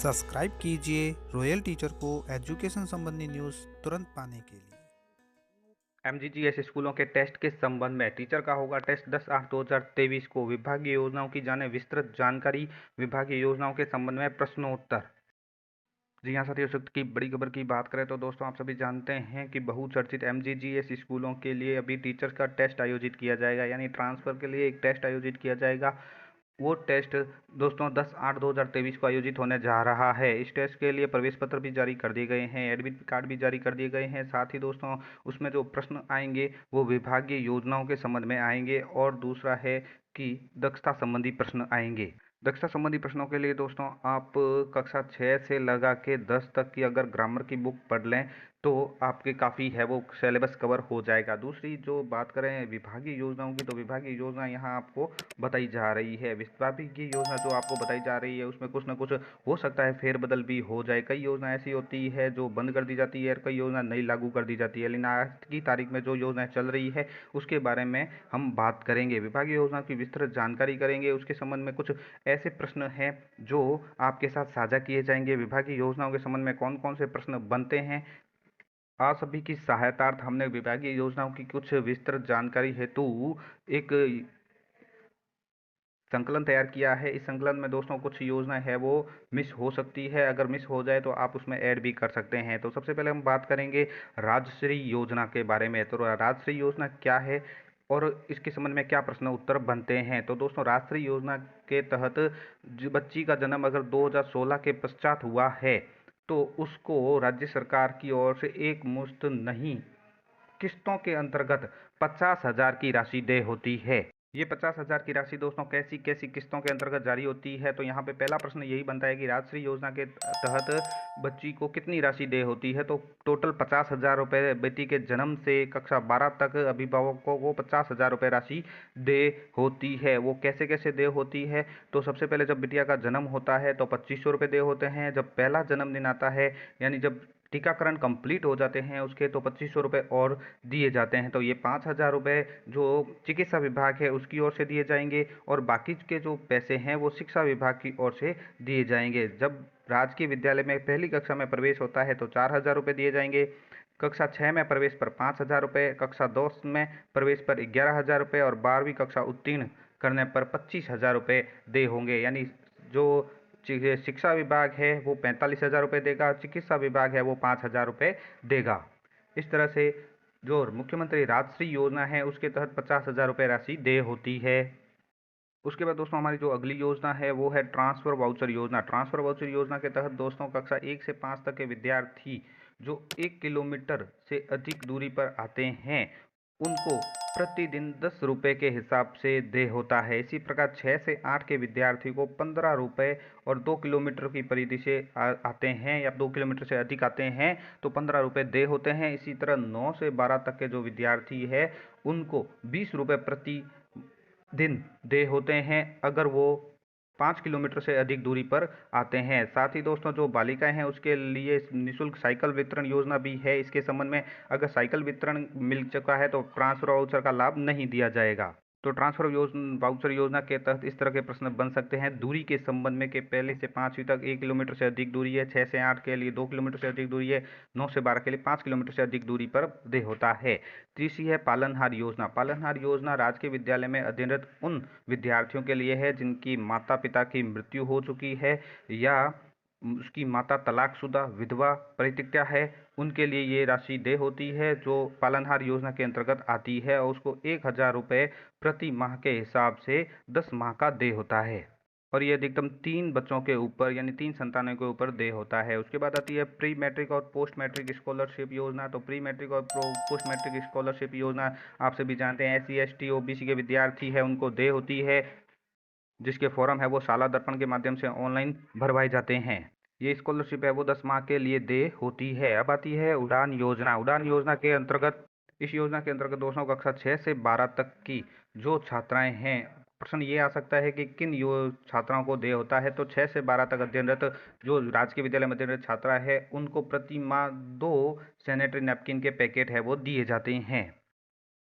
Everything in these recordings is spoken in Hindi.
सब्सक्राइब कीजिए रॉयल टीचर को एजुकेशन संबंधी न्यूज़ तुरंत पाने के लिए। एमजीजीएस स्कूलों के टेस्ट के संबंध में टीचर का होगा टेस्ट 10/8/2023 को। विभागीय योजनाओं की जाने विस्तृत जानकारी। विभागीय योजनाओं के संबंध में प्रश्नोत्तर। जी हाँ साथियों, इस वक्त की बड़ी खबर की बात करें तो दोस्तों आप सभी जानते हैं कि बहुचर्चित एमजीजीएस स्कूलों के लिए अभी टीचर्स का टेस्ट आयोजित किया जाएगा, यानी ट्रांसफ़र के लिए एक टेस्ट आयोजित किया जाएगा। वो टेस्ट दोस्तों 10/8/2023 को आयोजित होने जा रहा है। इस टेस्ट के लिए प्रवेश पत्र भी जारी कर दिए गए हैं, एडमिट कार्ड भी जारी कर दिए गए हैं। साथ ही दोस्तों उसमें जो प्रश्न आएंगे वो विभागीय योजनाओं के संबंध में आएंगे, और दूसरा है कि दक्षता संबंधी प्रश्न आएंगे। दक्षता संबंधी प्रश्नों के लिए दोस्तों आप कक्षा 6 से लगा के 10 तक की अगर ग्रामर की बुक पढ़ लें तो आपके काफ़ी है वो सिलेबस कवर हो जाएगा। दूसरी जो बात करें विभागीय योजनाओं की, तो विभागीय योजना यहाँ आपको बताई जा रही है। विभागीय योजना जो आपको बताई जा रही है उसमें कुछ ना कुछ हो सकता है फेरबदल भी हो जाए। कई योजना ऐसी होती है जो बंद कर दी जाती है और कई योजना नई लागू कर दी जाती है, लेकिन आज की तारीख में जो योजना चल रही है उसके बारे में हम बात करेंगे। विभागीय योजना की विस्तृत जानकारी करेंगे। उसके संबंध में कुछ ऐसे प्रश्न हैं जो आपके साथ साझा किए जाएंगे। विभागीय योजनाओं के संबंध में कौन कौन से प्रश्न बनते हैं, आप सभी की सहायतार्थ हमने विभागीय योजनाओं की कुछ विस्तृत जानकारी हेतु एक संकलन तैयार किया है। इस संकलन में दोस्तों कुछ योजना है वो मिस हो सकती है, अगर मिस हो जाए तो आप उसमें ऐड भी कर सकते हैं। तो सबसे पहले हम बात करेंगे राजश्री योजना के बारे में। तो राजश्री योजना क्या है और इसके संबंध में क्या प्रश्न उत्तर बनते हैं। तो दोस्तों राजश्री योजना के तहत जो बच्ची का जन्म अगर 2016 के पश्चात हुआ है तो उसको राज्य सरकार की ओर से एक मुश्त नहीं किस्तों के अंतर्गत 50,000 की राशि देय होती है। ये 50,000 की राशि दोस्तों कैसी कैसी किस्तों के अंतर्गत जारी होती है, तो यहाँ पे पहला प्रश्न यही बनता है कि राजश्री योजना के तहत बच्ची को कितनी राशि देय होती है। तो टोटल 50,000 रुपये बेटी के जन्म से कक्षा 12 तक अभिभावकों को 50,000 रुपये राशि देय होती है। वो कैसे कैसे देय होती है, तो सबसे पहले जब बिटिया का जन्म होता है तो 2500 रुपये देय होते हैं। जब पहला जन्मदिन आता है यानी जब टीकाकरण कंप्लीट हो जाते हैं उसके, तो 2500 रुपये और दिए जाते हैं। तो ये 5,000 रुपये जो चिकित्सा विभाग है उसकी ओर से दिए जाएंगे, और बाकी के जो पैसे हैं वो शिक्षा विभाग की ओर से दिए जाएंगे। जब राजकीय विद्यालय में पहली कक्षा में प्रवेश होता है तो 4,000 रुपये दिए जाएंगे। कक्षा 6 में प्रवेश पर 5,000 रुपये, कक्षा 2 में प्रवेश पर 11,000 रुपये, और 12वीं कक्षा उत्तीर्ण करने पर 25,000 रुपये दे होंगे। यानी जो शिक्षा विभाग है वो 45,000 रुपये देगा, चिकित्सा विभाग है वो 5,000 रुपये देगा। इस तरह से जो मुख्यमंत्री राजश्री योजना है उसके तहत 50,000 रुपये राशि देय होती है। उसके बाद दोस्तों हमारी जो अगली योजना है वो है ट्रांसफ़र वाउचर योजना। ट्रांसफ़र वाउचर योजना के तहत दोस्तों कक्षा 1 से 5 तक के विद्यार्थी जो 1 किलोमीटर से अधिक दूरी पर आते हैं उनको प्रतिदिन 10 रुपये के हिसाब से देय होता है। इसी प्रकार 6 से 8 के विद्यार्थी को 15 रुपये, और 2 किलोमीटर की परिधि से आते हैं या 2 किलोमीटर से अधिक आते हैं तो 15 रुपये देय होते हैं। इसी तरह 9 से 12 तक के जो विद्यार्थी है उनको 20 रुपये प्रति दिन देय होते हैं अगर वो 5 किलोमीटर से अधिक दूरी पर आते हैं। साथ ही दोस्तों जो बालिकाएं हैं उसके लिए निःशुल्क साइकिल वितरण योजना भी है। इसके संबंध में अगर साइकिल वितरण मिल चुका है तो ट्रांसफर वाउचर का लाभ नहीं दिया जाएगा। तो ट्रांसफर वाउचर योजना के तहत इस तरह के प्रश्न बन सकते हैं दूरी के संबंध में कि पहले से 5वीं तक 1 किलोमीटर से अधिक दूरी है, 6 से 8 के लिए 2 किलोमीटर से अधिक दूरी है, 9 से 12 के लिए 5 किलोमीटर से अधिक दूरी पर देय होता है। तीसरी है पालनहार योजना। पालनहार योजना राजकीय विद्यालय में अध्ययनरत उन विद्यार्थियों के लिए है जिनकी माता पिता की मृत्यु हो चुकी है या उसकी माता तलाकशुदा विधवा परित्यक्ता है, उनके लिए ये राशि देय होती है जो पालनहार योजना के अंतर्गत आती है, और उसको 1,000 रुपये प्रति माह के हिसाब से 10 माह का देय होता है, और ये अधिकतम 3 बच्चों के ऊपर यानी 3 संतानों के ऊपर देय होता है। उसके बाद आती है प्री मैट्रिक और पोस्ट मैट्रिक स्कॉलरशिप योजना। तो प्री मैट्रिक और पोस्ट मैट्रिक स्कॉलरशिप योजना आप सभी जानते हैं SC ST OBC के विद्यार्थी है उनको देय होती है, जिसके फॉर्म है वो शाला दर्पण के माध्यम से ऑनलाइन भरवाए जाते हैं। ये स्कॉलरशिप है वो 10 माह के लिए देय होती है। अब आती है उड़ान योजना। उड़ान योजना के अंतर्गत इस योजना के अंतर्गत दोस्तों कक्षा 6 से 12 तक की जो छात्राएं हैं, प्रश्न ये आ सकता है कि किन छात्राओं को देय होता है। तो 6 से 12 तक अध्ययनरत जो राजकीय विद्यालय में अध्ययनरत छात्रा है उनको प्रति माह 2 सैनिटरी नैपकिन के पैकेट है वो दिए जाते हैं।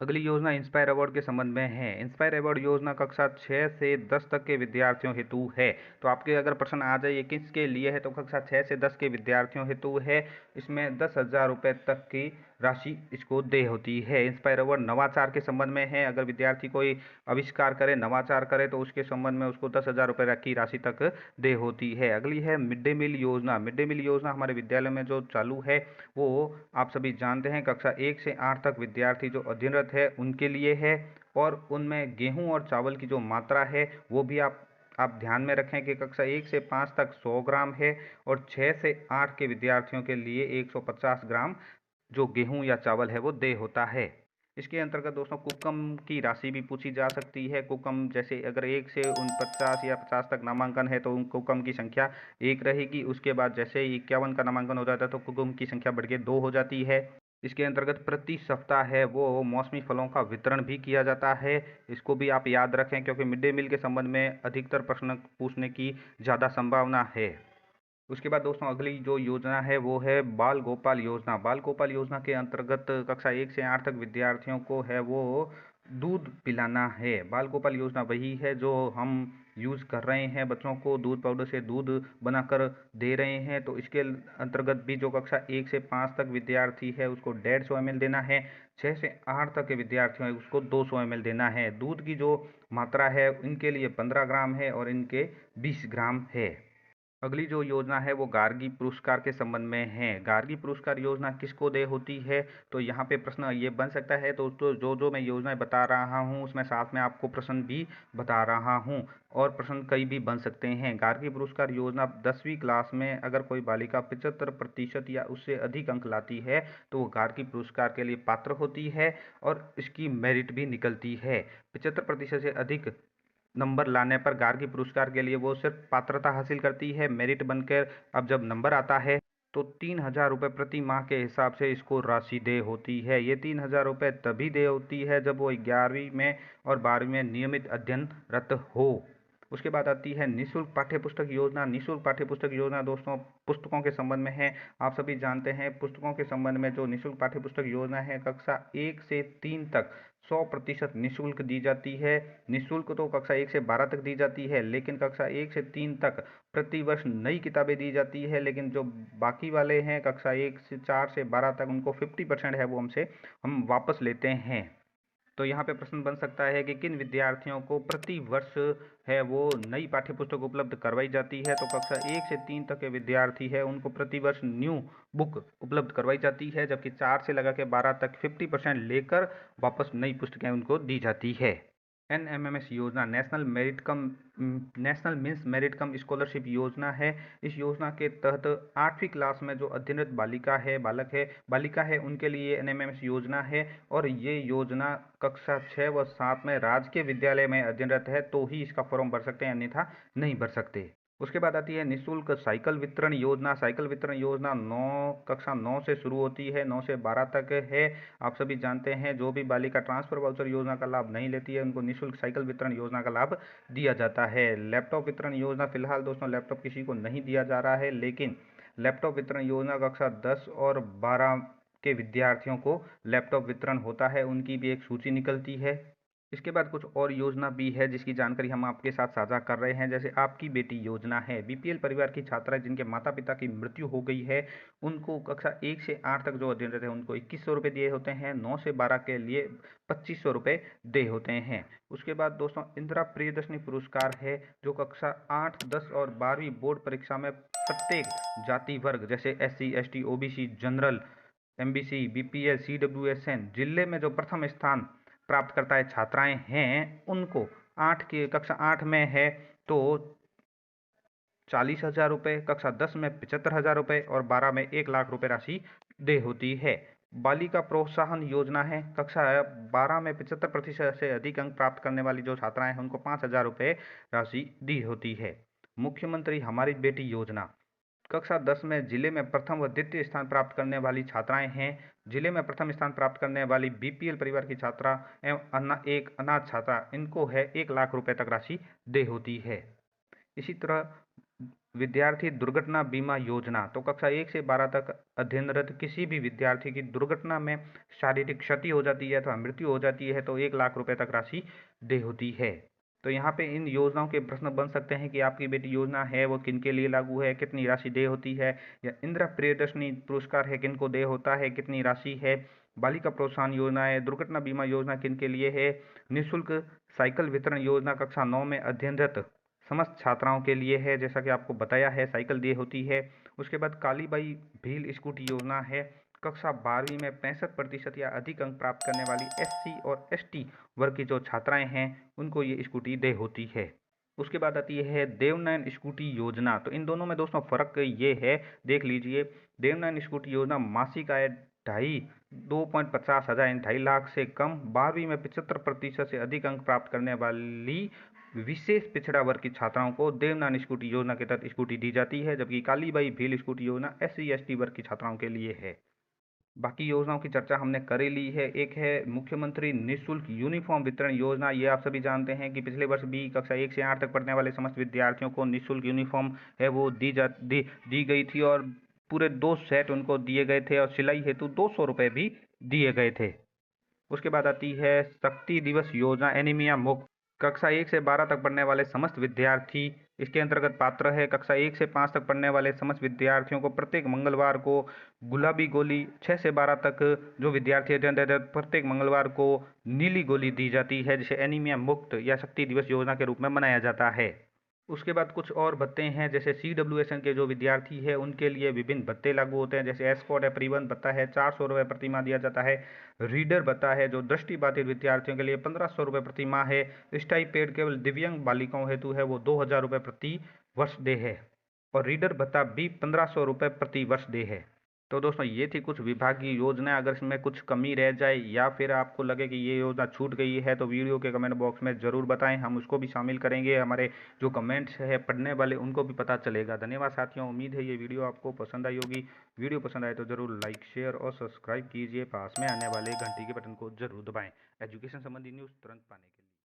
अगली योजना इंस्पायर अवार्ड के संबंध में है। इंस्पायर अवार्ड योजना कक्षा 6 से 10 तक के विद्यार्थियों हेतु है। तो आपके अगर प्रश्न आ जाए ये किसके लिए है, तो कक्षा 6 से 10 के विद्यार्थियों हेतु है। इसमें 10,000 रुपये तक की राशि इसको दे होती है। इंस्पायर अवार्ड नवाचार के संबंध में है। अगर विद्यार्थी कोई आविष्कार करे, नवाचार करे, तो उसके संबंध में उसको 10,000 रुपये की राशि तक दे होती है। अगली है मिड डे मील योजना। मिड डे मील योजना हमारे विद्यालय में जो चालू है वो आप सभी जानते हैं, कक्षा 1 से 8 तक विद्यार्थी जो अध्ययनरत है उनके लिए है। और उनमें गेहूं और चावल की जो मात्रा है वो भी आप ध्यान में रखें कि कक्षा 1 से 5 तक 100 ग्राम है और 6 से 8 के विद्यार्थियों के लिए 150 ग्राम जो गेहूं या चावल है वो दे होता है। इसके अंतर्गत दोस्तों कुकम की राशि भी पूछी जा सकती है। कुकम जैसे अगर 1 से 49 या 50 तक नामांकन है तो उन कुकम की संख्या 1 रहेगी। उसके बाद जैसे ही 51 का नामांकन हो जाता है तो कुकम की संख्या बढ़ के 2 हो जाती है। इसके अंतर्गत प्रति सप्ताह है वो मौसमी फलों का वितरण भी किया जाता है। इसको भी आप याद रखें क्योंकि मिड डे मील के संबंध में अधिकतर प्रश्न पूछने की ज़्यादा संभावना है। उसके बाद दोस्तों अगली जो योजना है वो है बाल गोपाल योजना। बाल गोपाल योजना के अंतर्गत कक्षा 1 से 8 तक विद्यार्थियों को है वो दूध पिलाना है। बाल गोपाल योजना वही है जो हम यूज़ कर रहे हैं, बच्चों को दूध पाउडर से दूध बनाकर दे रहे हैं। तो इसके अंतर्गत भी जो कक्षा 1 से 5 तक विद्यार्थी है उसको 150 ml देना है। 6 से 8 तक के विद्यार्थी हैं उसको 200 ml देना है। दूध की जो मात्रा है इनके लिए 15 ग्राम है और इनके 20 ग्राम है। अगली जो योजना है वो गार्गी पुरस्कार के संबंध में है। गार्गी पुरस्कार योजना किसको दे होती है, तो यहाँ पे प्रश्न ये बन सकता है। तो जो मैं योजनाएं बता रहा हूँ उसमें साथ में आपको प्रश्न भी बता रहा हूँ और प्रश्न कई भी बन सकते हैं। गार्गी पुरस्कार योजना 10वीं क्लास में अगर कोई बालिका 75% या उससे अधिक अंक लाती है तो वो गार्गी पुरस्कार के लिए पात्र होती है और इसकी मेरिट भी निकलती है। 75% से अधिक नंबर लाने पर गार्गी पुरस्कार के लिए वो सिर्फ पात्रता हासिल करती है, मेरिट बनकर अब जब नंबर आता है तो 3,000 रुपये प्रति माह के हिसाब से इसको राशि दे होती है। ये 3,000 रुपये तभी दे होती है जब वो 11वीं में और 12वीं में नियमित अध्ययनरत हो। उसके बाद आती है निःशुल्क पाठ्य पुस्तक योजना। निःशुल्क पाठ्य पुस्तक योजना दोस्तों पुस्तकों के संबंध में है। आप सभी जानते हैं पुस्तकों के संबंध में जो निःशुल्क पाठ्य पुस्तक योजना है कक्षा 1 से 3 तक 100% निःशुल्क दी जाती है। निःशुल्क तो कक्षा 1 से 12 तक दी जाती है, लेकिन कक्षा 1 से 3 तक प्रतिवर्ष नई किताबें दी जाती है। लेकिन जो बाकी वाले हैं कक्षा 1 से 4 से 12 तक उनको 50% है वो हम वापस लेते हैं। तो यहाँ पे प्रश्न बन सकता है कि किन विद्यार्थियों को प्रति वर्ष है वो नई पाठ्य पुस्तक उपलब्ध करवाई जाती है। तो कक्षा 1 से 3 तक के विद्यार्थी है उनको प्रति वर्ष न्यू बुक उपलब्ध करवाई जाती है, जबकि 4 से लगा के 12 तक 50% लेकर वापस नई पुस्तकें उनको दी जाती है। NMMS योजना नेशनल मीन्स मेरिट कम स्कॉलरशिप योजना है। इस योजना के तहत 8वीं क्लास में जो अध्ययनरत बालिका है उनके लिए NMMS योजना है और ये योजना कक्षा 6 व 7 में राजकीय विद्यालय में अध्ययनरत है तो ही इसका फॉर्म भर सकते हैं, अन्यथा नहीं भर सकते। उसके बाद आती है निःशुल्क साइकिल वितरण योजना। साइकिल वितरण योजना कक्षा 9 से शुरू होती है, 9 से 12 तक है। आप सभी जानते हैं जो भी बालिका ट्रांसफर वाउचर योजना का लाभ नहीं लेती है उनको निःशुल्क साइकिल वितरण योजना का लाभ दिया जाता है। लैपटॉप वितरण योजना फिलहाल दोस्तों लैपटॉप किसी को नहीं दिया जा रहा है, लेकिन लैपटॉप वितरण योजना कक्षा 10 और 12 के विद्यार्थियों को लैपटॉप वितरण होता है, उनकी भी एक सूची निकलती है। इसके बाद कुछ और योजना भी है जिसकी जानकारी हम आपके साथ साझा कर रहे हैं। जैसे आपकी बेटी योजना है। BPL परिवार की छात्राएं जिनके माता पिता की मृत्यु हो गई है उनको कक्षा 1 से 8 तक जो अध्ययनरत है उनको 2100 रुपये दिए होते हैं। 9 से 12 के लिए 2500 रुपये दे होते हैं। उसके बाद दोस्तों इंदिरा प्रियदर्शनी पुरस्कार है जो कक्षा 8, 10 और 12वीं बोर्ड परीक्षा में प्रत्येक जाति वर्ग जैसे SC, ST, OBC, general, MBC, BPL, CWSN जिले में जो प्रथम स्थान प्राप्त करता है छात्राएं हैं उनको कक्षा 8 में है तो 40,000 रुपये, कक्षा 10 में 75,000 रुपये और 12 में 1,00,000 रुपये राशि दे होती है। बालिका प्रोत्साहन योजना है। कक्षा 12 में 75% से अधिक अंक प्राप्त करने वाली जो छात्राएं हैं उनको 5,000 रुपये राशि दी होती है। मुख्यमंत्री हमारी बेटी योजना। कक्षा 10 में जिले में प्रथम व द्वितीय स्थान प्राप्त करने वाली छात्राएं हैं। जिले में प्रथम स्थान प्राप्त करने वाली BPL परिवार की छात्रा एवं एक अनाथ छात्रा इनको है 1,00,000 रुपये तक राशि दे होती है। इसी तरह विद्यार्थी दुर्घटना बीमा योजना, तो कक्षा 1 से 12 तक अध्ययनरत किसी भी विद्यार्थी की दुर्घटना में शारीरिक क्षति हो जाती है अथवा मृत्यु हो जाती है तो 1 लाख रुपए तक राशि देय होती है। तो यहाँ पे इन योजनाओं के प्रश्न बन सकते हैं कि आपकी बेटी योजना है वो किनके लिए लागू है, कितनी राशि देय होती है, या इंदिरा प्रियदर्शनी पुरस्कार है किनको देय होता है, कितनी राशि है, बालिका प्रोत्साहन योजना है, दुर्घटना बीमा योजना किनके लिए है, निःशुल्क साइकिल वितरण योजना कक्षा 9 में अध्ययनरत समस्त छात्राओं के लिए है, जैसा कि आपको बताया है साइकिल दी होती है। उसके बाद कालीबाई भील स्कूटी योजना है, कक्षा 12वीं में 65% या अधिक अंक प्राप्त करने वाली एससी और एसटी वर्ग की जो छात्राएं हैं उनको ये स्कूटी दे होती है। उसके बाद आती है देवनयन स्कूटी योजना, तो इन दोनों में दोस्तों फ़र्क ये है, देख लीजिए। देवनयन स्कूटी योजना मासिक आय 2.50 हज़ार यानी 2.5 लाख से कम 12वीं में 75% से अधिक अंक प्राप्त करने वाली विशेष पिछड़ा वर्ग की छात्राओं को देवनयन स्कूटी योजना के तहत स्कूटी दी जाती है, जबकि कालीबाई भील स्कूटी योजना एससी एसटी वर्ग की छात्राओं के लिए है। बाकी योजनाओं की चर्चा हमने कर ही ली है। एक है मुख्यमंत्री निःशुल्क यूनिफॉर्म वितरण योजना। ये आप सभी जानते हैं कि पिछले वर्ष भी कक्षा 1 से 8 तक पढ़ने वाले समस्त विद्यार्थियों को निःशुल्क यूनिफॉर्म है वो दी गई थी और पूरे 2 सेट उनको दिए गए थे और सिलाई हेतु 200 रुपये भी दिए गए थे। उसके बाद आती है शक्ति दिवस योजना एनीमिया मुक्त। कक्षा 1 से 12 तक पढ़ने वाले समस्त विद्यार्थी इसके अंतर्गत पात्र है। कक्षा 1 से 5 तक पढ़ने वाले समस्त विद्यार्थियों को प्रत्येक मंगलवार को गुलाबी गोली, 6 से 12 तक जो विद्यार्थी अध्ययन रहते हैं प्रत्येक मंगलवार को नीली गोली दी जाती है, जिसे एनीमिया मुक्त या शक्ति दिवस योजना के रूप में मनाया जाता है। उसके बाद कुछ और भत्ते हैं, जैसे CWSN के जो विद्यार्थी है उनके लिए विभिन्न भत्ते लागू होते हैं, जैसे एस्कॉर्ट है, परिवहन भत्ता है 400 रुपये प्रति माह दिया जाता है। रीडर भत्ता है जो दृष्टिबाधित विद्यार्थियों के लिए 1500 रुपये प्रति माह है। स्टाइपेड केवल दिव्यांग बालिकाओं हेतु है वो 2000 रुपये प्रति वर्ष देय है और रीडर भत्ता भी 1500 रुपये प्रति वर्ष देय है। तो दोस्तों ये थी कुछ विभागीय योजनाएं। अगर इसमें कुछ कमी रह जाए या फिर आपको लगे कि ये योजना छूट गई है तो वीडियो के कमेंट बॉक्स में ज़रूर बताएं, हम उसको भी शामिल करेंगे। हमारे जो कमेंट्स है पढ़ने वाले उनको भी पता चलेगा। धन्यवाद साथियों, उम्मीद है ये वीडियो आपको पसंद आई होगी। वीडियो पसंद आए तो ज़रूर लाइक, शेयर और सब्सक्राइब कीजिए। पास में आने वाले घंटी के बटन को ज़रूर दबाएँ एजुकेशन संबंधी न्यूज़ तुरंत पाने के लिए।